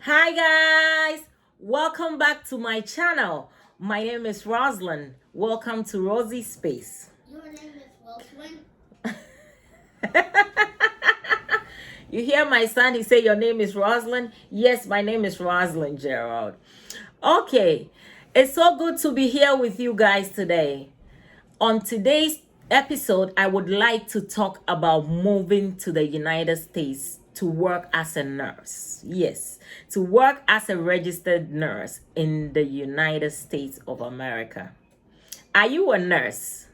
Hi guys, welcome back to my channel. My name is Rosalind. Welcome to Rosie Space. Your name is Wilson. You hear my son, he say your name is Rosalind? Yes, my name is Rosalind Gerald. Okay, it's so good to be here with you guys today. On today's episode, I would like to talk about moving to the United States to work as a nurse. Yes, to work as a registered nurse in the United States of America. Are you a nurse?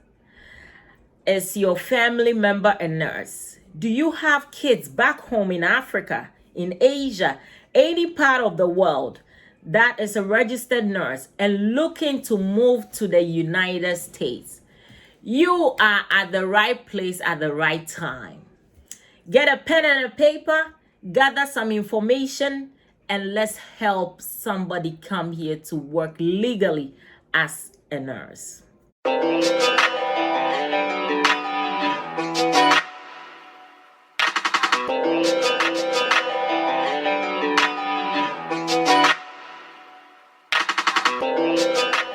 Is your family member a nurse? Do you have kids back home in Africa, in Asia, any part of the world that is a registered nurse and looking to move to the United States? You are at the right place at the right time. Get a pen and a paper, gather some information, and let's help somebody come here to work legally as a nurse.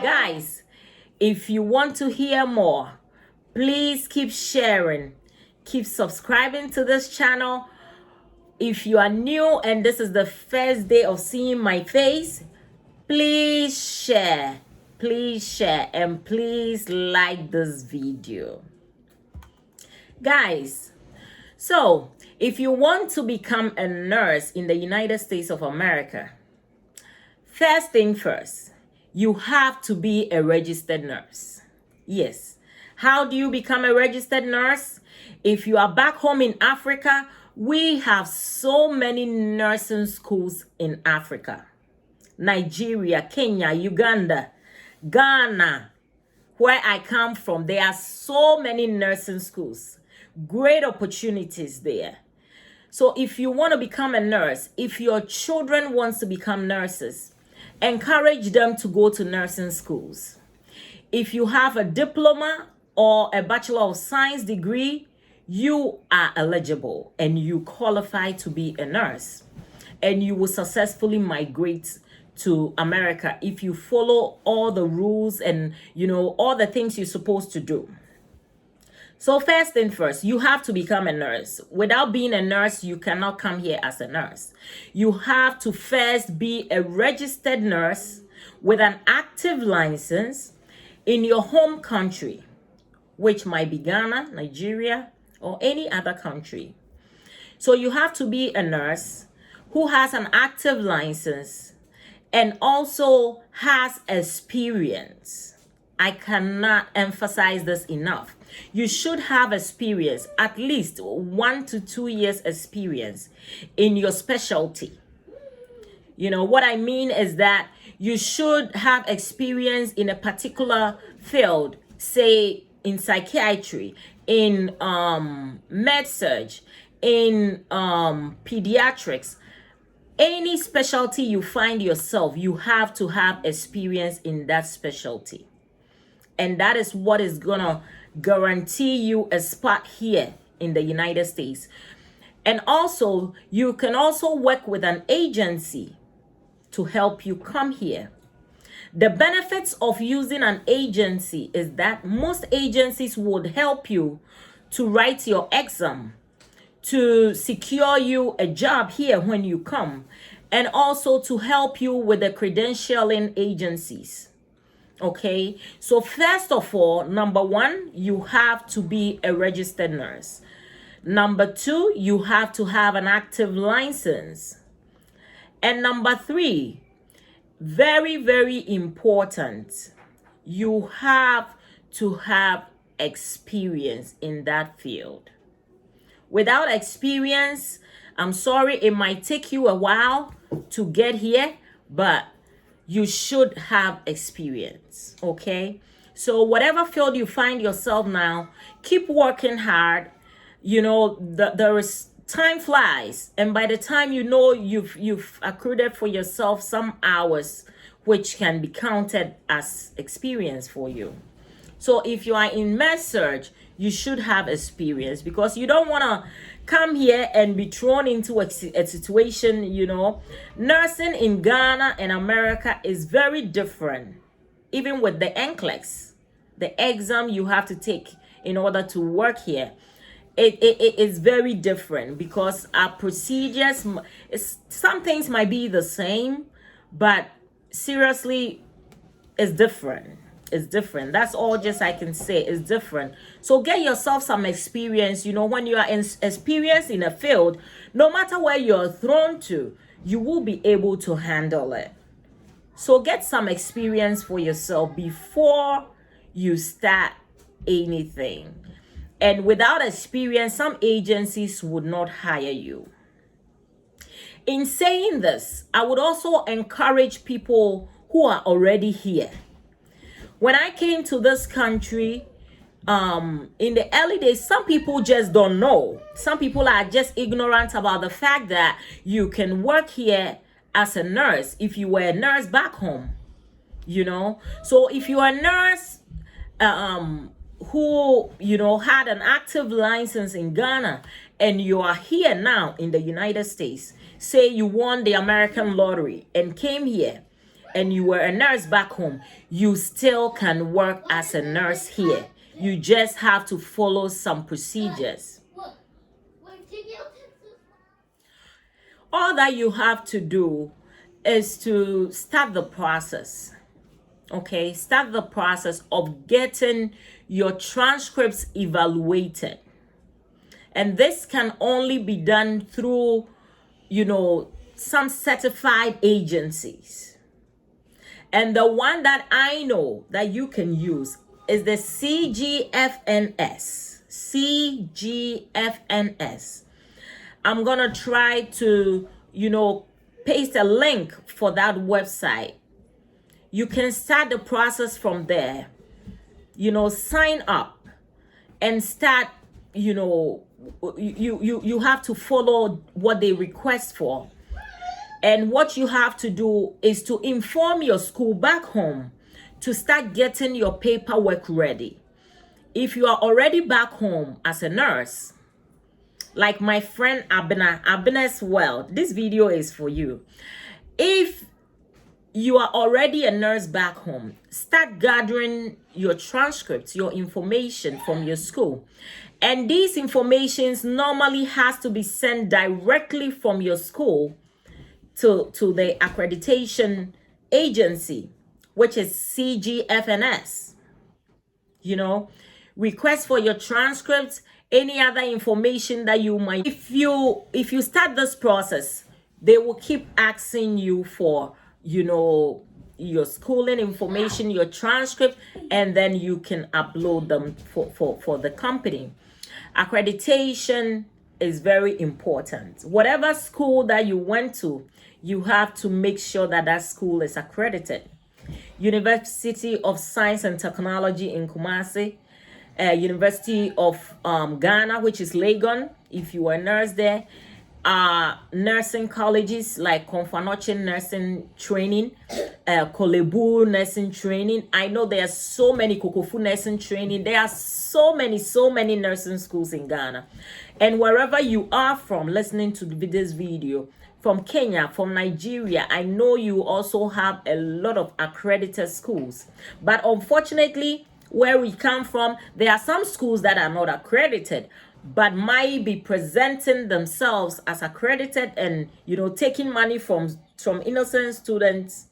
Guys, if you want to hear more, please keep sharing, keep subscribing to this channel. If you are new and this is the first day of seeing my face, please share, and please like this video. Guys, so if you want to become a nurse in the United States of America, first thing first, you have to be a registered nurse. Yes. How do you become a registered nurse? If you are back home in Africa, we have so many nursing schools in Africa. Nigeria, Kenya, Uganda, Ghana, where I come from, there are so many nursing schools. Great opportunities there. So if you want to become a nurse, if your children want to become nurses, encourage them to go to nursing schools. If you have a diploma or a Bachelor of Science degree, you are eligible and you qualify to be a nurse. And you will successfully migrate to America if you follow all the rules and, all the things you're supposed to do. So first thing first, you have to become a nurse. Without being a nurse, you cannot come here as a nurse. You have to first be a registered nurse with an active license in your home country, which might be Ghana, Nigeria, or any other country. So you have to be a nurse who has an active license and also has experience. I cannot emphasize this enough. You should have experience, at least 1 to 2 years experience in your specialty. What I mean is that you should have experience in a particular field, say in psychiatry, in med-surg, in pediatrics. Any specialty you find yourself, you have to have experience in that specialty. And that is what is gonna guarantee you a spot here in the United States. And also, you can also work with an agency to help you come here. The benefits of using an agency is that most agencies would help you to write your exam, to secure you a job here when you come, and also to help you with the credentialing agencies. Okay, so first of all, number one, you have to be a registered nurse. Number two, you have to have an active license. And number three, very, very important, you have to have experience in that field. Without experience, I'm sorry, it might take you a while to get here, but you should have experience, okay? So whatever field you find yourself now, keep working hard. There is time flies, and by the time you've accrued for yourself some hours, which can be counted as experience for you. So if you are in med-surg, you should have experience, because you don't want to come here and be thrown into a situation, you know, nursing in Ghana and America is very different. Even with the NCLEX, the exam you have to take in order to work here, it is very different because our procedures, some things might be the same, but seriously, it's different. It's different. That's all just I can say. It's different. So get yourself some experience. You know, when you are experienced in a field, no matter where you're thrown to, you will be able to handle it. So get some experience for yourself before you start anything. And without experience, some agencies would not hire you. In saying this, I would also encourage people who are already here. When I came to this country, in the early days, some people just don't know. Some people are just ignorant about the fact that you can work here as a nurse if you were a nurse back home, you know. So if you are a nurse who, you know, had an active license in Ghana and you are here now in the United States, say you won the American lottery and came here, and you were a nurse back home, you still can work as a nurse here. You just have to follow some procedures. All that you have to do is to start the process. Okay, start the process of getting your transcripts evaluated. And this can only be done through, you know, some certified agencies. And the one that I know that you can use is the CGFNS. CGFNS. I'm going to try to, you know, paste a link for that website. You can start the process from there. You know, sign up and start, you know, you have to follow what they request for. And what you have to do is to inform your school back home to start getting your paperwork ready. If you are already back home as a nurse, like my friend Abner's World, this video is for you. If you are already a nurse back home, start gathering your transcripts, your information from your school. And these informations normally has to be sent directly from your school to the accreditation agency, which is CGFNS. You know, request for your transcripts, any other information that you might. If you start this process, they will keep asking you for, you know, your schooling information, your transcript, and then you can upload them for the company. Accreditation is very important. Whatever school that you went to, you have to make sure that that school is accredited. University of Science and Technology in Kumasi, University of Ghana, which is Legon, if you are a nurse there, nursing colleges like Konfanoche Nursing Training, Kolebu Nursing Training. I know there are so many Kokofu Nursing Training. There are so many nursing schools in Ghana. And wherever you are from listening to this video, from Kenya, from Nigeria, I know you also have a lot of accredited schools. But unfortunately, where we come from, there are some schools that are not accredited, but might be presenting themselves as accredited and, you know, taking money from innocent students.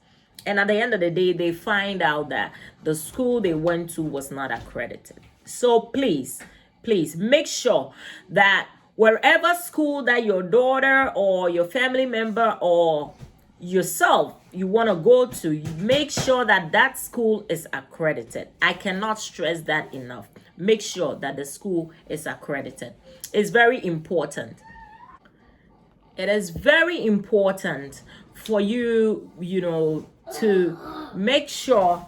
And at the end of the day, they find out that the school they went to was not accredited. So please make sure that wherever school that your daughter or your family member or yourself you want to go to, you make sure that that school is accredited. I cannot stress that enough. Make sure that the school is accredited. It's very important. It is very important for you, you know, to make sure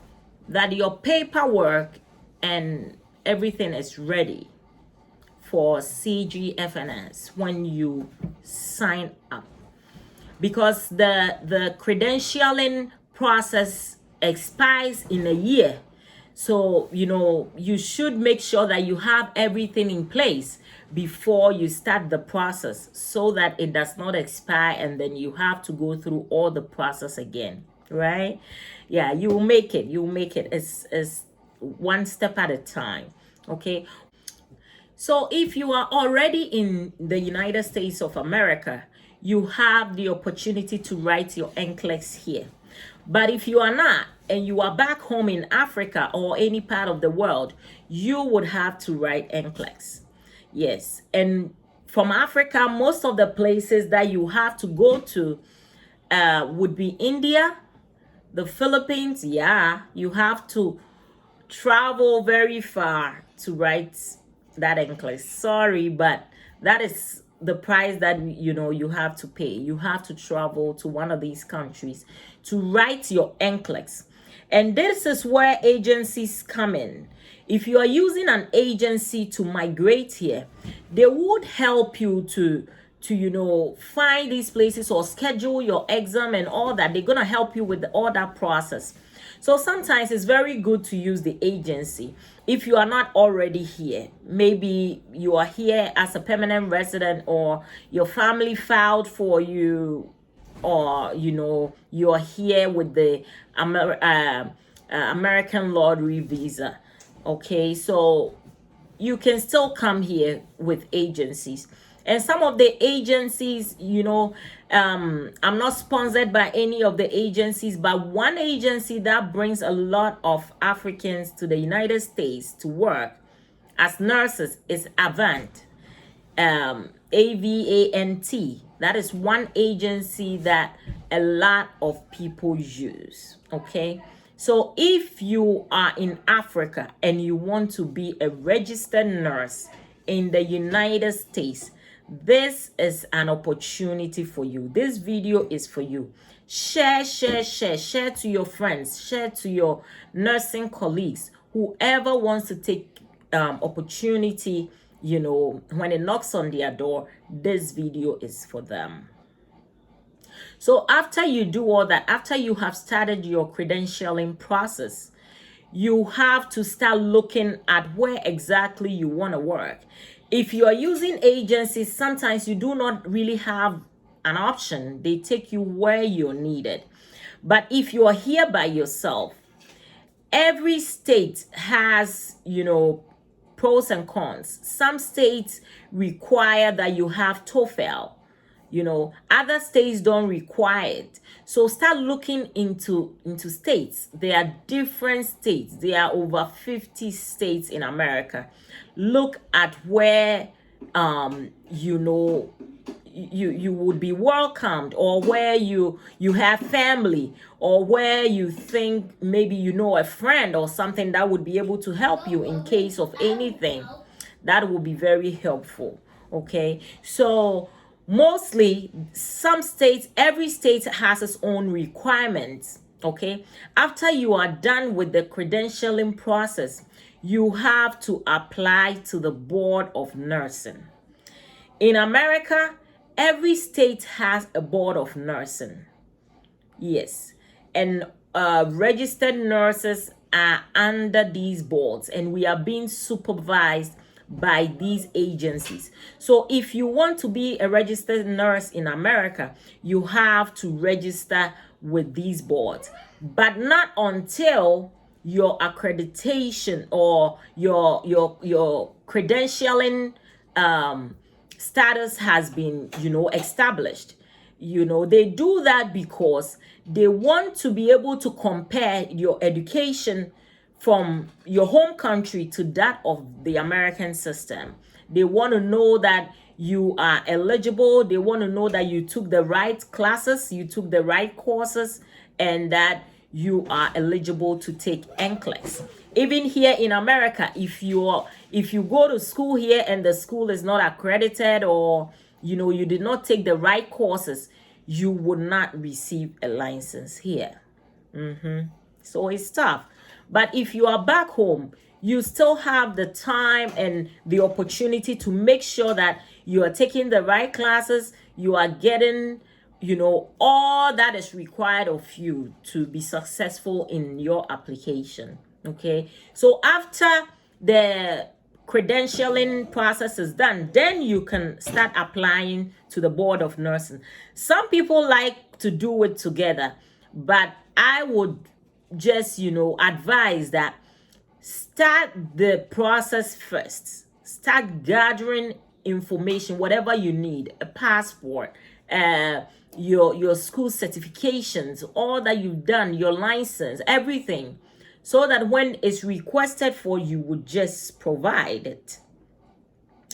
that your paperwork and everything is ready for CGFNS when you sign up, because the credentialing process expires in a year. So, you should make sure that you have everything in place before you start the process so that it does not expire and then you have to go through all the process again, right? Yeah, you will make it. You will make it. It's one step at a time, okay? So if you are already in the United States of America, you have the opportunity to write your NCLEX here. But if you are not, and you are back home in Africa or any part of the world, you would have to write NCLEX. Yes. And from Africa, most of the places that you have to go to would be India, the Philippines. Yeah, you have to travel very far to write that NCLEX. Sorry, but that is the price that you have to pay. You have to travel to one of these countries to write your NCLEX. And this is where agencies come in. If you are using an agency to migrate here, they would help you to find these places or schedule your exam and all that. They're gonna help you with all that process. So sometimes it's very good to use the agency if you are not already here. Maybe you are here as a permanent resident, or your family filed for you, or you're here with the American lottery visa. Okay, so you can still come here with agencies. And some of the agencies, I'm not sponsored by any of the agencies, but one agency that brings a lot of Africans to the United States to work as nurses is Avant. AVANT. That is one agency that a lot of people use. Okay, so if you are in Africa and you want to be a registered nurse in the United States, this is an opportunity for you. This video is for you. Share to your friends, share to your nursing colleagues, whoever wants to take opportunity. When it knocks on their door, this video is for them. So after you do all that, after you have started your credentialing process, you have to start looking at where exactly you want to work. If you are using agencies, sometimes you do not really have an option. They take you where you're needed. But if you are here by yourself, every state has, pros and cons. Some states require that you have TOEFL. Other states don't require it. So start looking into states. There are different states. There are over 50 states in America. Look at where you would be welcomed, or where you have family, or where you think maybe a friend or something that would be able to help you in case of anything. That will be very helpful. Okay, so mostly every state has its own requirements. Okay, after you are done with the credentialing process, you have to apply to the Board of Nursing. In America, every state has a Board of Nursing. Yes. And registered nurses are under these boards, and we are being supervised by these agencies. So if you want to be a registered nurse in America, you have to register with these boards, but not until your accreditation or your credentialing status has been established. They do that because they want to be able to compare your education from your home country to that of the American system. They want to know that you are eligible. They want to know that you took the right classes, you took the right courses, and that you are eligible to take NCLEX. Even here in America, if you go to school here and the school is not accredited, or you did not take the right courses, you would not receive a license here. So it's tough. But if you are back home, you still have the time and the opportunity to make sure that you are taking the right classes, you are getting all that is required of you to be successful in your application. Okay, so after the credentialing process is done, then you can start applying to the board of nursing. Some people like to do it together, but I would just, advise that start the process first. Start gathering information, whatever you need, a passport, your school certifications, all that you've done, your license, everything, so that when it's requested for, you would just provide it.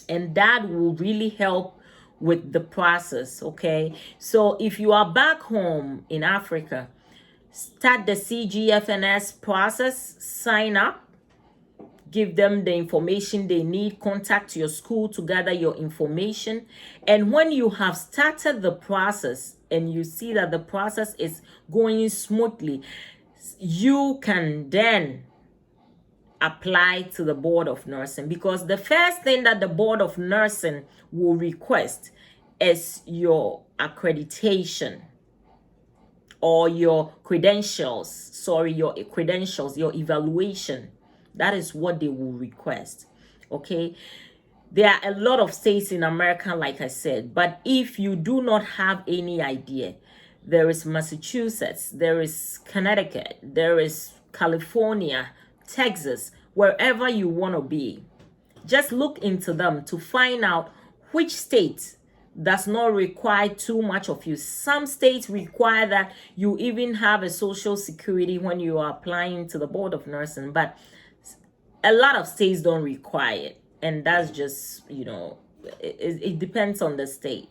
And that will really help with the process. Okay, so if you are back home in Africa, start the CGFNS process, sign up, give them the information they need, contact your school to gather your information. And when you have started the process and you see that the process is going smoothly, you can then apply to the board of nursing, because the first thing that the board of nursing will request is your accreditation or your credentials, your evaluation. That is what they will request. Okay, there are a lot of states in America, like I said, but if you do not have any idea, there is Massachusetts, there is Connecticut, there is California, Texas, wherever you want to be. Just look into them to find out which state does not require too much of you. Some states require that you even have a social security when you are applying to the board of nursing, but a lot of states don't require it. And that's just, it depends on the state.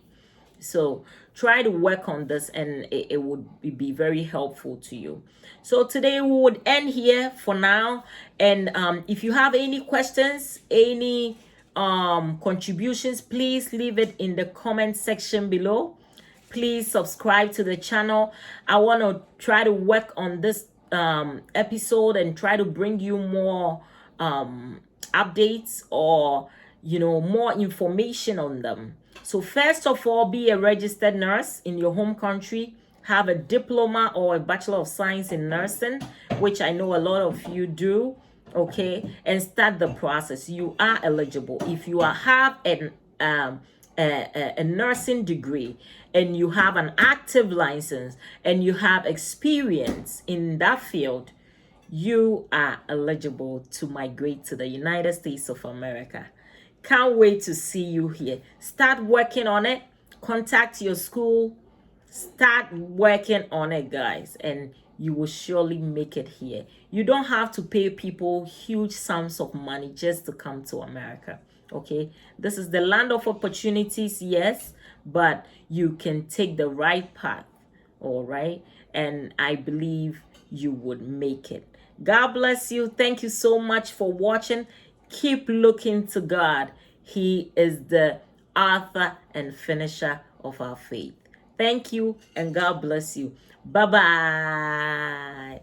So try to work on this, and it would be very helpful to you. So today we would end here for now. And if you have any questions, any contributions, please leave it in the comment section below. Please subscribe to the channel. I want to try to work on this episode and try to bring you more updates, or more information on them. So first of all, be a registered nurse in your home country. Have a diploma or a Bachelor of Science in nursing, which I know a lot of you do. Okay, and start the process. You are eligible if you have a nursing degree and you have an active license and you have experience in that field. You are eligible to migrate to the United States of America. Can't wait to see you here. Start working on it. Contact your school. Start working on it, guys, and you will surely make it here. You don't have to pay people huge sums of money just to come to America. Okay, this is the land of opportunities, yes, but you can take the right path. All right, and I believe you would make it. God bless you. Thank you so much for watching. Keep looking to God. He is the author and finisher of our faith. Thank you, and God bless you. Bye-bye.